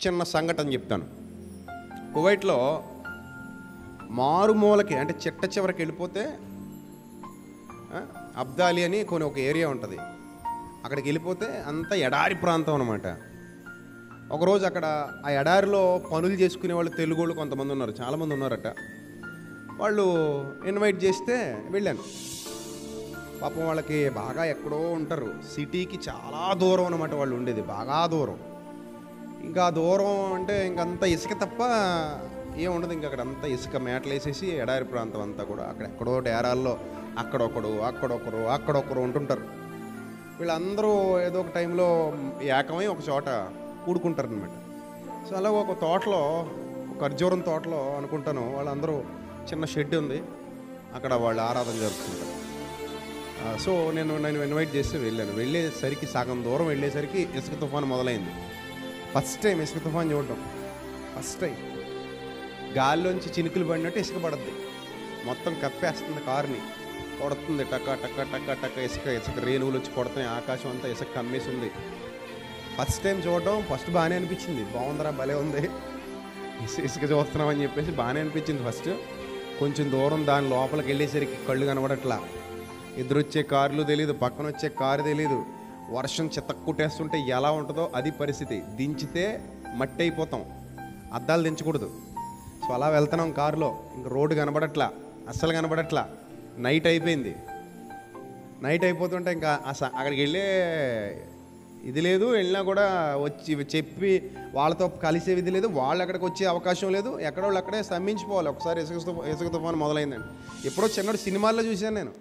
చిన్న సంఘటన చెప్తాను. కువైట్లో మారుమూలకి అంటే చిట్ట చివరికి వెళ్ళిపోతే అబ్దాలి అని ఒక ఏరియా ఉంటుంది. అక్కడికి వెళ్ళిపోతే అంత ఎడారి ప్రాంతం అనమాట. ఒకరోజు అక్కడ ఆ ఎడారిలో పనులు చేసుకునే వాళ్ళు తెలుగు వాళ్ళు కొంతమంది ఉన్నారు, చాలామంది ఉన్నారట. వాళ్ళు ఇన్వైట్ చేస్తే వెళ్ళాను. పాపం వాళ్ళకి బాగా ఎక్కడో ఉంటారు, సిటీకి చాలా దూరం అనమాట వాళ్ళు ఉండేది, బాగా దూరం. ఇంకా దూరం అంటే ఇంకంత ఇసుక తప్ప ఏం ఉండదు. ఇంకా అక్కడ అంతా ఇసుక మేటలు వేసేసి ఎడారి ప్రాంతం అంతా కూడా అక్కడ ఎక్కడో డేరాల్లో అక్కడొకరు ఉంటుంటారు. వీళ్ళందరూ ఏదో ఒక టైంలో ఏకమై ఒక చోట కూడుకుంటారు అనమాట. సో అలా ఒక తోటలో, ఒక ఖర్జూరం తోటలో అనుకుంటాను, వాళ్ళందరూ చిన్న షెడ్ ఉంది, అక్కడ వాళ్ళు ఆరాధన జరుపుకుంటారు. సో నేను ఇన్వైట్ చేస్తే వెళ్ళేసరికి సగం దూరం వెళ్ళేసరికి ఇసుక తుఫాను మొదలైంది. ఫస్ట్ టైం ఇసుక తుఫాను చూడటం, ఫస్ట్ టైం. గాల్లోంచి చినుకులు పడినట్టు ఇసుక పడుద్ది, మొత్తం కప్పేస్తుంది, కారుని కొడుతుంది, టక్క టక్క టక్క టక్క ఇసుక రేణువులు వచ్చి కొడుతున్నాయి, ఆకాశం అంతా ఇసుక కమ్మేసి ఉంది. ఫస్ట్ టైం చూడటం ఫస్ట్ బాగానే అనిపించింది, బాగుందిరా భలే ఉంది ఇసుక చూస్తున్నామని చెప్పేసి బాగానే అనిపించింది ఫస్ట్. కొంచెం దూరం దాని లోపలికి వెళ్ళేసరికి కళ్ళు కనబడట్లా, ఎదురొచ్చే కార్లు తెలీదు, పక్కన వచ్చే కారు తెలీదు, వర్షం చితక్కుట్టేస్తుంటే ఎలా ఉంటుందో అది పరిస్థితి. దించితే మట్టి అయిపోతాం, అద్దాలు దించకూడదు. సో అలా వెళ్తున్నాం కారులో, ఇంక రోడ్డు కనబడట్లా, అస్సలు కనబడట్లా. నైట్ అయిపోయింది. నైట్ అయిపోతుంటే ఇంకా అక్కడికి వెళ్ళే ఇది లేదు, వెళ్ళినా కూడా వచ్చి చెప్పి వాళ్ళతో కలిసే విధి లేదు, వాళ్ళు అక్కడికి వచ్చే అవకాశం లేదు, ఎక్కడోళ్ళు అక్కడే స్తంభించిపోవాలి. ఒకసారి ఇసుక తుఫాను మొదలైందండి. ఎప్పుడో చిన్నప్పుడు సినిమాల్లో చూశాను నేను.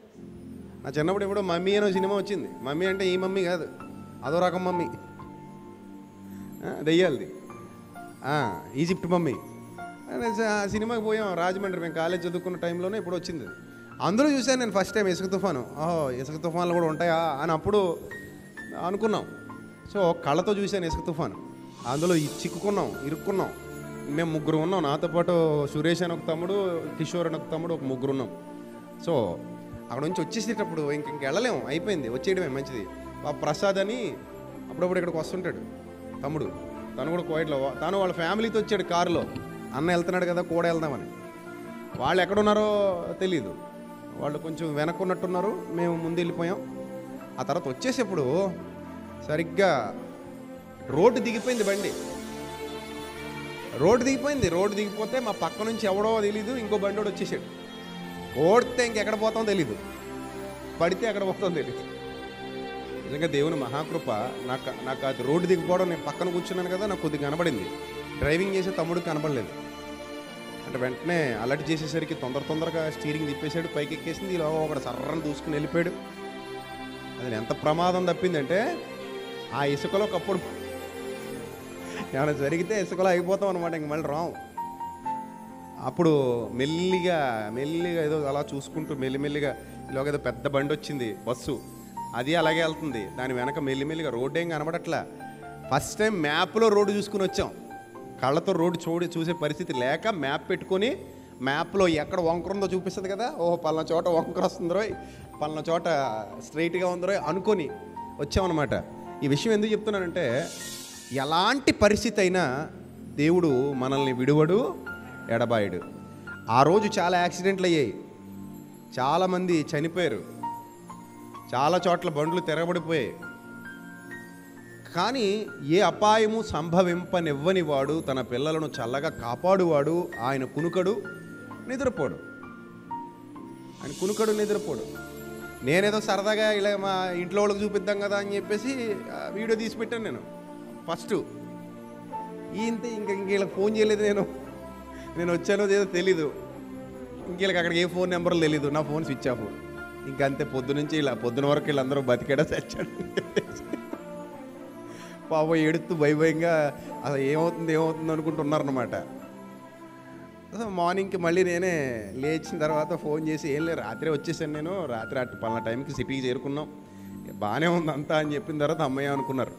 నా చిన్నప్పుడు ఎప్పుడో మమ్మీ అనో సినిమా వచ్చింది. మమ్మీ అంటే ఈ మమ్మీ కాదు, అదో రకం మమ్మీ, దెయ్యాలది, ఈజిప్ట్ మమ్మీ. ఆ సినిమాకి పోయాం రాజమండ్రి, మేము కాలేజ్ చదువుకున్న టైంలోనే ఇప్పుడు వచ్చింది. అందులో చూశాను నేను ఫస్ట్ టైం ఇసుక తుఫాను. ఇసుక తుఫాన్లు కూడా ఉంటాయా అని అప్పుడు అనుకున్నాం. సో కళ్ళతో చూశాను ఇసుక తుఫాను. అందులో ఇరుక్కున్నాం. మేము ముగ్గురు ఉన్నాం, నాతో పాటు సురేష్ అని ఒక తమ్ముడు, కిషోర్ అని ఒక తమ్ముడు, ఒక ముగ్గురు ఉన్నాం. సో అక్కడ నుంచి వచ్చేసేటప్పుడు ఇంక వెళ్ళలేము, అయిపోయింది, వచ్చేయడమే మంచిది. ప్రసాద్ అని అప్పుడప్పుడు ఇక్కడికి వస్తుంటాడు తమ్ముడు, తను కూడా కోయిట్లో, తను వాళ్ళ ఫ్యామిలీతో వచ్చాడు కారులో. అన్న వెళ్తున్నాడు కదా కూడా వెళ్దామని. వాళ్ళు ఎక్కడున్నారో తెలీదు, వాళ్ళు కొంచెం వెనక్కున్నట్టున్నారు, మేము ముందు వెళ్ళిపోయాం. ఆ తర్వాత వచ్చేసేప్పుడు సరిగ్గా రోడ్డు దిగిపోయింది బండి, రోడ్డు దిగిపోతే మా పక్క నుంచి ఎవడో తెలీదు ఇంకో బండి వచ్చేసాడు. ఓడితే ఇంకెక్కడ పోతామో తెలీదు, పడితే ఎక్కడ పోతామో తెలీదు. నిజంగా దేవుని మహాకృప. నాకు అది రోడ్డు దిగిపోవడం, నేను పక్కన కూర్చున్నాను కదా, నాకు కొద్దిగా కనబడింది. డ్రైవింగ్ చేసే తమ్ముడికి కనబడలేదు. అంటే వెంటనే అలర్ట్ చేసేసరికి తొందరగా స్టీరింగ్ తిప్పేశాడు, పైకి ఎక్కేసింది. ఇలా ఒకటి సర్రని దూసుకుని వెళ్ళిపోయాడు. అది ఎంత ప్రమాదం తప్పిందంటే, ఆ ఇసుకలో ఒకప్పుడు ఏమైనా జరిగితే ఇసుకలో అయిపోతాం అనమాట, ఇంక మళ్ళీ రాం. అప్పుడు మెల్లిగా ఏదో అలా చూసుకుంటూ మెల్లిగా ఇలాగ ఏదో పెద్ద బండి వచ్చింది, బస్సు, అది అలాగే వెళ్తుంది. దాని వెనక మెల్లిగా రోడ్డు ఏం కనబడట్లా. ఫస్ట్ టైం మ్యాప్లో రోడ్డు చూసుకుని వచ్చాం. కళ్ళతో రోడ్డు చూసే పరిస్థితి లేక మ్యాప్ పెట్టుకొని, మ్యాప్లో ఎక్కడ వంకర ఉందో చూపిస్తుంది కదా, పలానా చోట వంకర వస్తుందో, పలానా చోట స్ట్రైట్గా ఉందో అనుకొని వచ్చామన్నమాట. ఈ విషయం ఎందుకు చెప్తున్నానంటే, ఎలాంటి పరిస్థితి అయినా దేవుడు మనల్ని విడువడు, ఎడబాయడు. ఆ రోజు చాలా యాక్సిడెంట్లు అయ్యాయి, చాలామంది చనిపోయారు, చాలా చోట్ల బండ్లు తిరగబడిపోయాయి. కానీ ఏ అపాయము సంభవింపనివ్వని వాడు, తన పిల్లలను చల్లగా కాపాడువాడు, ఆయన కునుకడు నిద్రపోడు. నేనేదో సరదాగా ఇలా మా ఇంట్లో వాళ్ళకి చూపిద్దాం కదా అని చెప్పేసి వీడియో తీసి పెట్టాను నేను ఫస్ట్. ఇంతే, ఇంక ఫోన్ చేయలేదు నేను వచ్చానో ఏదో తెలీదు, ఇంకెళ్ళకి అక్కడికి ఏ ఫోన్ నెంబర్లు తెలీదు, నా ఫోన్ స్విచ్ ఆఫ్. ఇంకంతే, పొద్దున వరకు వీళ్ళందరూ బతికేడా చచ్చాడు. పాప ఎడుతూ భయంగా అసలు ఏమవుతుంది అనుకుంటున్నారనమాట. అసలు మార్నింగ్కి మళ్ళీ నేనే లేచిన తర్వాత ఫోన్ చేసి, ఏం లేదు రాత్రి వచ్చేసాను నేను, రాత్రి అటు పలానా టైంకి సిటీకి చేరుకున్నాం, బాగానే ఉంది అంతా అని చెప్పిన తర్వాత అమ్మయ్య అనుకున్నారు.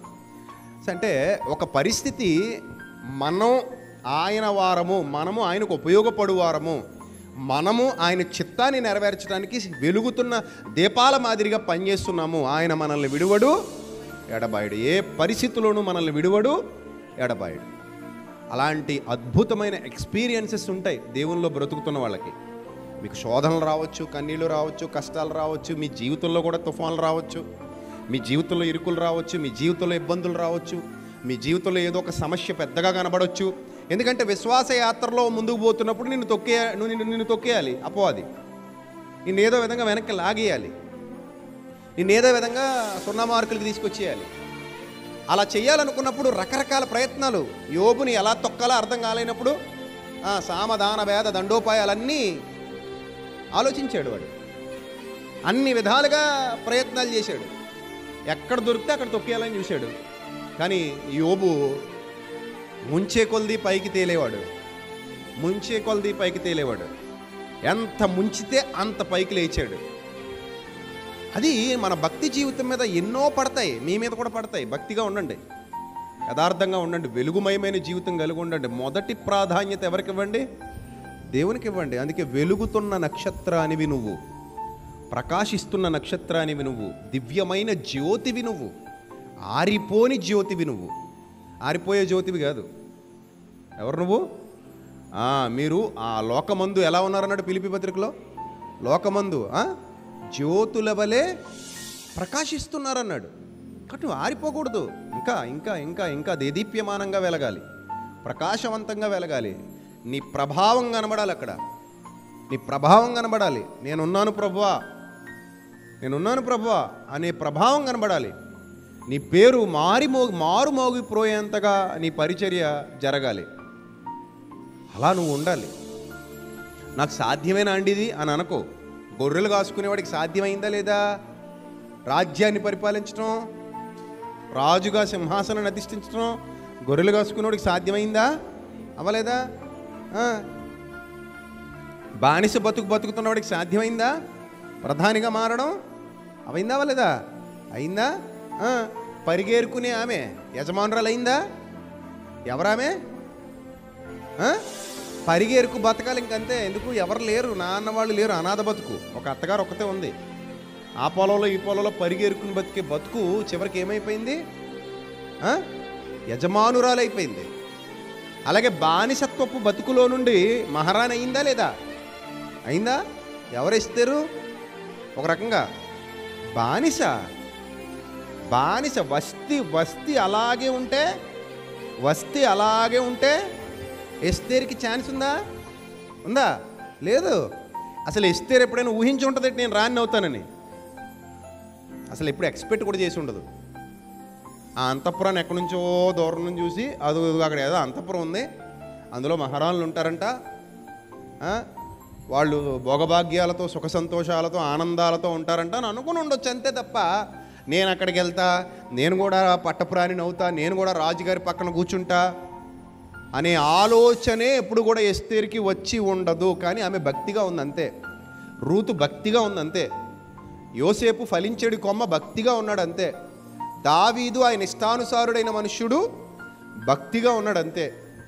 అంటే ఒక పరిస్థితి, మనం ఆయన వారము, మనము ఆయనకు ఉపయోగపడు వారము, మనము ఆయన చిత్తాన్ని నెరవేర్చడానికి వెలుగుతున్న దీపాల మాదిరిగా పనిచేస్తున్నాము. ఆయన మనల్ని విడువడు, ఎడబాయుడు. ఏ పరిస్థితుల్లోనూ మనల్ని విడువడు, ఎడబాయుడు. అలాంటి అద్భుతమైన ఎక్స్పీరియన్సెస్ ఉంటాయి దేవునిలో బ్రతుకుతున్న వాళ్ళకి. మీకు శోధనలు రావచ్చు, కన్నీళ్ళు రావచ్చు, కష్టాలు రావచ్చు, మీ జీవితంలో కూడా తుఫాన్లు రావచ్చు, మీ జీవితంలో ఇరుకులు రావచ్చు, మీ జీవితంలో ఇబ్బందులు రావచ్చు, మీ జీవితంలో ఏదో ఒక సమస్య పెద్దగా కనబడవచ్చు. ఎందుకంటే విశ్వాస యాత్రలో ముందుకు పోతున్నప్పుడు నిన్ను తొక్కేయాలి అపవాది, నిన్ను ఏదో విధంగా వెనక్కి లాగేయాలి, నిన్ను ఏదో విధంగా 0 మార్కులకి తీసుకొచ్చేయాలి. అలా చేయాలనుకున్నప్పుడు రకరకాల ప్రయత్నాలు. యోబుని ఎలా తొక్కాలో అర్థం కాలేనప్పుడు సామధాన భేద దండోపాయాలన్నీ ఆలోచించాడు. వాడు అన్ని విధాలుగా ప్రయత్నాలు చేశాడు, ఎక్కడ దొరికితే అక్కడ తొక్కేయాలని చూశాడు. కానీ యోబు ముంచే కొలది పైకి తేలేవాడు, ముంచే కొలది పైకి తేలేవాడు. ఎంత ముంచితే అంత పైకి లేచాడు. అది మన భక్తి జీవితం మీద ఎన్నో పడతాయి, మీ మీద కూడా పడతాయి. భక్తిగా ఉండండి, యథార్థంగా ఉండండి, వెలుగుమయమైన జీవితం కలిగి ఉండండి. మొదటి ప్రాధాన్యత ఎవరికి ఇవ్వండి? దేవునికి ఇవ్వండి. అందుకే వెలుగుతున్న నక్షత్రానివి నువ్వు, ప్రకాశిస్తున్న నక్షత్రానివి నువ్వు, దివ్యమైన జ్యోతివి నువ్వు, ఆరిపోని జ్యోతివి నువ్వు. ఆరిపోయే జ్యోతివి కాదు. ఎవరు నువ్వు? మీరు ఆ లోకమందు ఎలా ఉన్నారన్నాడు ఫిలిప్పీ పత్రికలో. లోకమందు జ్యోతుల వలె ప్రకాశిస్తున్నారన్నాడు. కాబట్టి నువ్వు ఆరిపోకూడదు, ఇంకా ఇంకా ఇంకా ఇంకా దేదీప్యమానంగా వెలగాలి, ప్రకాశవంతంగా వెలగాలి. నీ ప్రభావం కనబడాలి, అక్కడ నీ ప్రభావం కనబడాలి. నేనున్నాను ప్రభువా, నేనున్నాను ప్రభువా అనే ప్రభావం కనబడాలి. నీ పేరు మారు మోగిపోయేంతగా నీ పరిచర్య జరగాలి. అలా నువ్వు ఉండాలి. నాకు సాధ్యమేనా అండి ఇది అని అనుకో. గొర్రెలు కాసుకునేవాడికి సాధ్యమైందా లేదా? రాజ్యాన్ని పరిపాలించడం, రాజుగా సింహాసనాన్ని అధిష్ఠించడం గొర్రెలు కాసుకునేవాడికి సాధ్యమైందా? అవ్వలేదా? బానిస బతుకుతున్నవాడికి సాధ్యమైందా? ప్రధానిగా మారడం అయిందా? అవ్వలేదా? అయిందా? పరిగేరుకునే ఆమె యజమానురాలు అయిందా? ఎవరామె? పరిగేరుకు బతకాలి ఇంకంతే. ఎందుకు? ఎవరు లేరు, నాన్న వాళ్ళు లేరు, అనాథ బతుకు. ఒక అత్తగారు ఒక్కతే ఉంది. ఆ పొలంలో ఈ పొలంలో పరిగేరుకుని బతికే బతుకు చివరికి ఏమైపోయింది? యజమానురాలు అయిపోయింది. అలాగే బానిసత్వపు బతుకులో నుండి మహారాణి అయిందా లేదా? అయిందా? ఎవరు ఇస్తారు? ఒక రకంగా బానిస వస్తీ అలాగే ఉంటే ఎస్తేర్కి ఛాన్స్ ఉందా? లేదు. అసలు ఎస్తేర్ ఎప్పుడైనా ఊహించి ఉంటుంది నేను రాణి అవుతానని? అసలు ఎప్పుడు ఎక్స్పెక్ట్ కూడా చేసి ఉండదు. ఆ అంతఃపురాన్ని ఎక్కడి నుంచో దూరం నుంచి చూసి అది అక్కడ ఏదో అంతఃపురం ఉంది, అందులో మహారాణులు ఉంటారంట, వాళ్ళు భోగభాగ్యాలతో సుఖ సంతోషాలతో ఆనందాలతో ఉంటారంట అని అనుకుని ఉండొచ్చు, అంతే తప్ప నేను అక్కడికి వెళ్తా, నేను కూడా పట్టప్రాణిని అవుతా, నేను కూడా రాజుగారి పక్కన కూర్చుంటా అనే ఆలోచనే ఎప్పుడు కూడా ఎస్తేర్కి వచ్చి ఉండదు. కానీ ఆమె భక్తిగా ఉందంతే, రూతు భక్తిగా ఉందంతే, యోసేపు ఫలించేడు కొమ్మ భక్తిగా ఉన్నాడు అంతే, దావీదు ఆయన ఇష్టానుసారుడైన మనుష్యుడు భక్తిగా ఉన్నాడు అంతే.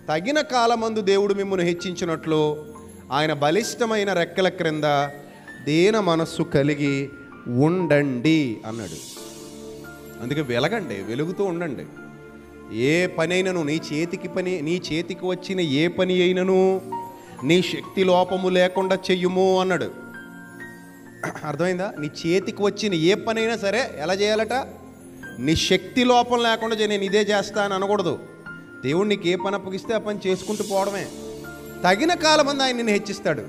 తగిన కాలమందు దేవుడు మిమ్మల్ని హెచ్చించినట్లు ఆయన బలిష్టమైన రెక్కల క్రింద దీన మనస్సు కలిగి ఉండండి అన్నాడు. అందుకే వెలగండి, వెలుగుతూ ఉండండి. ఏ పని అయినను నీ చేతికి వచ్చిన ఏ పని అయినను నీ శక్తి లోపము లేకుండా చెయ్యుము అన్నాడు. అర్థమైందా? నీ చేతికి వచ్చిన ఏ పని అయినా సరే ఎలా చేయాలట? నీ శక్తి లోపం లేకుండా నేను ఇదే చేస్తా అని అనకూడదు. దేవుడు నీకు ఏ పని అప్పగిస్తే ఆ పని చేసుకుంటూ పోవడమే. తగిన కాలమంది ఆయన నిన్ను హెచ్చిస్తాడు.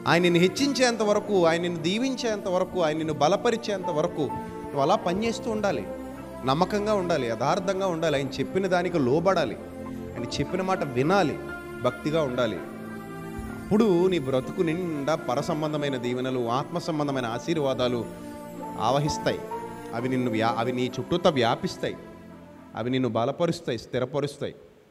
ఆయన నిన్ను హెచ్చించేంత వరకు, ఆయన నిన్ను దీవించేంత వరకు, ఆయన నిన్ను బలపరిచేంత వరకు నువ్వు అలా పనిచేస్తూ ఉండాలి. నమ్మకంగా ఉండాలి, యథార్థంగా ఉండాలి, ఆయన చెప్పిన దానికి లోబడాలి, ఆయన చెప్పిన మాట వినాలి, భక్తిగా ఉండాలి. అప్పుడు నీ బ్రతుకు నిండా పరసంబంధమైన దీవెనలు, ఆత్మ సంబంధమైన ఆశీర్వాదాలు ఆవహిస్తాయి. అవి నీ చుట్టూతా వ్యాపిస్తాయి, అవి నిన్ను బలపరుస్తాయి, స్థిరపరుస్తాయి.